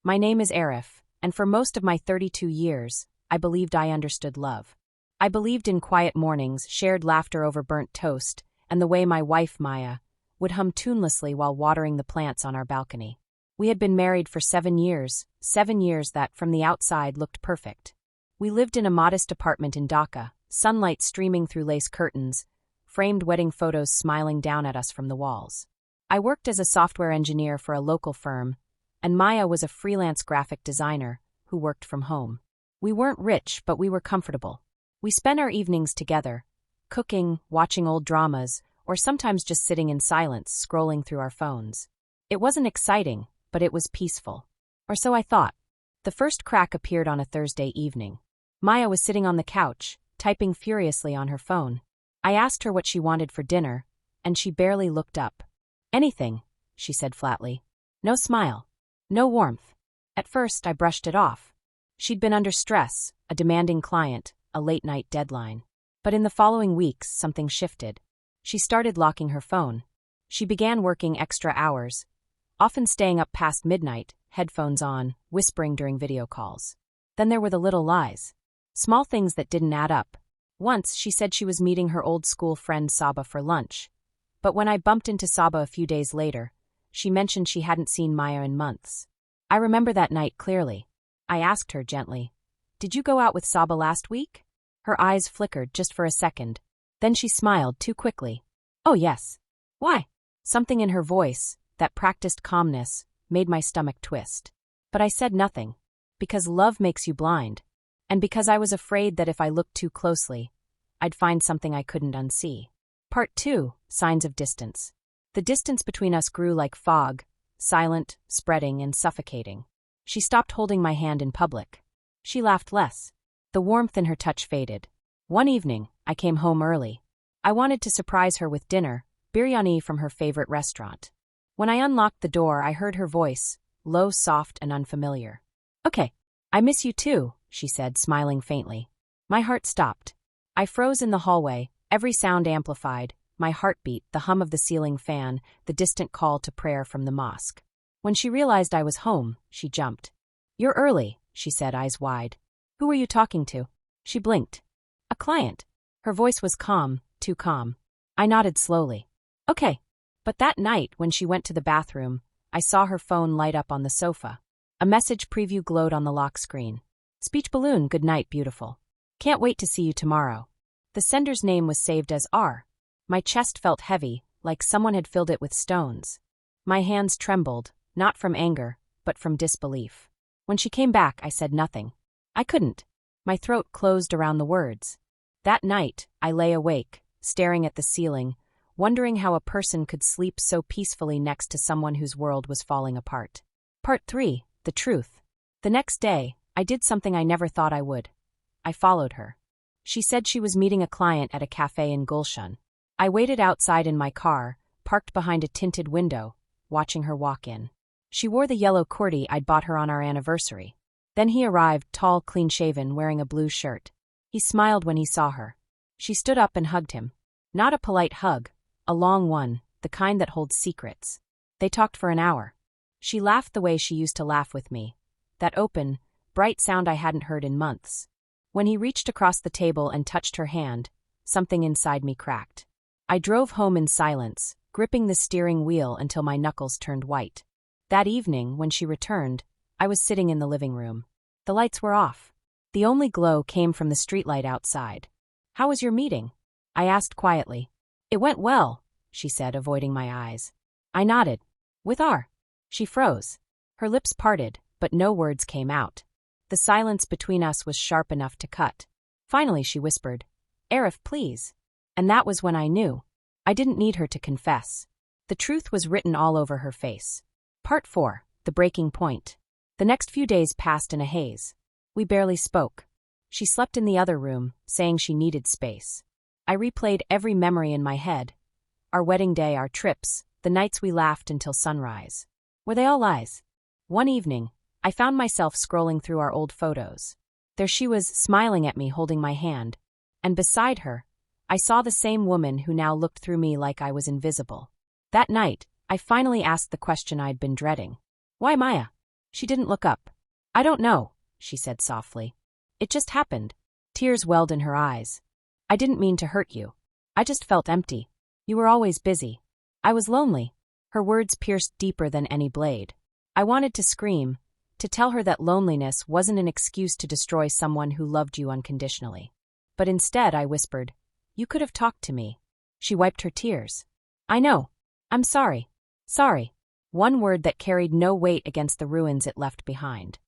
My name is Arif, and for most of my 32 years, I believed I understood love. I believed in quiet mornings, shared laughter over burnt toast, and the way my wife, Maya, would hum tunelessly while watering the plants on our balcony. We had been married for 7 years that, from the outside, looked perfect. We lived in a modest apartment in Dhaka, sunlight streaming through lace curtains, framed wedding photos smiling down at us from the walls. I worked as a software engineer for a local firm, and Maya was a freelance graphic designer who worked from home. We weren't rich, but we were comfortable. We spent our evenings together, cooking, watching old dramas, or sometimes just sitting in silence, scrolling through our phones. It wasn't exciting, but it was peaceful. Or so I thought. The first crack appeared on a Thursday evening. Maya was sitting on the couch, typing furiously on her phone. I asked her what she wanted for dinner, and she barely looked up. "Anything," she said flatly. No smile. No warmth. At first, I brushed it off. She'd been under stress, a demanding client, a late-night deadline. But in the following weeks, something shifted. She started locking her phone. She began working extra hours, often staying up past midnight, headphones on, whispering during video calls. Then there were the little lies. Small things that didn't add up. Once, she said she was meeting her old school friend Saba for lunch. But when I bumped into Saba a few days later, she mentioned she hadn't seen Maya in months. I remember that night clearly. I asked her gently, "Did you go out with Saba last week?" Her eyes flickered just for a second. Then she smiled too quickly. "Oh yes." "Why?" Something in her voice, that practiced calmness, made my stomach twist. But I said nothing. Because love makes you blind. And because I was afraid that if I looked too closely, I'd find something I couldn't unsee. Part 2, Signs of Distance. The distance between us grew like fog, silent, spreading, and suffocating. She stopped holding my hand in public. She laughed less. The warmth in her touch faded. One evening, I came home early. I wanted to surprise her with dinner, biryani from her favorite restaurant. When I unlocked the door, I heard her voice, low, soft, and unfamiliar. "Okay. I miss you too," she said, smiling faintly. My heart stopped. I froze in the hallway, every sound amplified, my heartbeat, the hum of the ceiling fan, the distant call to prayer from the mosque. When she realized I was home, she jumped. "You're early," she said, eyes wide. "Who were you talking to?" She blinked. "A client." Her voice was calm, too calm. I nodded slowly. "Okay." But that night, when she went to the bathroom, I saw her phone light up on the sofa. A message preview glowed on the lock screen. "Speech balloon, good night, beautiful. Can't wait to see you tomorrow." The sender's name was saved as R. My chest felt heavy, like someone had filled it with stones. My hands trembled, not from anger, but from disbelief. When she came back, I said nothing. I couldn't. My throat closed around the words. That night, I lay awake, staring at the ceiling, wondering how a person could sleep so peacefully next to someone whose world was falling apart. Part 3, The Truth. The next day, I did something I never thought I would. I followed her. She said she was meeting a client at a cafe in Gulshan. I waited outside in my car, parked behind a tinted window, watching her walk in. She wore the yellow kurti I'd bought her on our anniversary. Then he arrived, tall, clean-shaven, wearing a blue shirt. He smiled when he saw her. She stood up and hugged him. Not a polite hug, a long one, the kind that holds secrets. They talked for an hour. She laughed the way she used to laugh with me, that open, bright sound I hadn't heard in months. When he reached across the table and touched her hand, something inside me cracked. I drove home in silence, gripping the steering wheel until my knuckles turned white. That evening, when she returned, I was sitting in the living room. The lights were off. The only glow came from the streetlight outside. "How was your meeting?" I asked quietly. "It went well," she said, avoiding my eyes. I nodded. "With R?" She froze. Her lips parted, but no words came out. The silence between us was sharp enough to cut. Finally she whispered, "Arif, please." And that was when I knew. I didn't need her to confess. The truth was written all over her face. Part 4, The Breaking Point. The next few days passed in a haze. We barely spoke. She slept in the other room, saying she needed space. I replayed every memory in my head. Our wedding day, our trips, the nights we laughed until sunrise. Were they all lies? One evening, I found myself scrolling through our old photos. There she was, smiling at me, holding my hand. And beside her, I saw the same woman who now looked through me like I was invisible. That night, I finally asked the question I'd been dreading. "Why Maya?" She didn't look up. I don't know, she said softly. It just happened. Tears welled in her eyes. I didn't mean to hurt you. I just felt empty. You were always busy. I was lonely. Her words pierced deeper than any blade. I wanted to scream, to tell her that loneliness wasn't an excuse to destroy someone who loved you unconditionally. But instead I whispered, you could have talked to me. She wiped her tears. I know. I'm sorry. Sorry. One word that carried no weight against the ruins it left behind.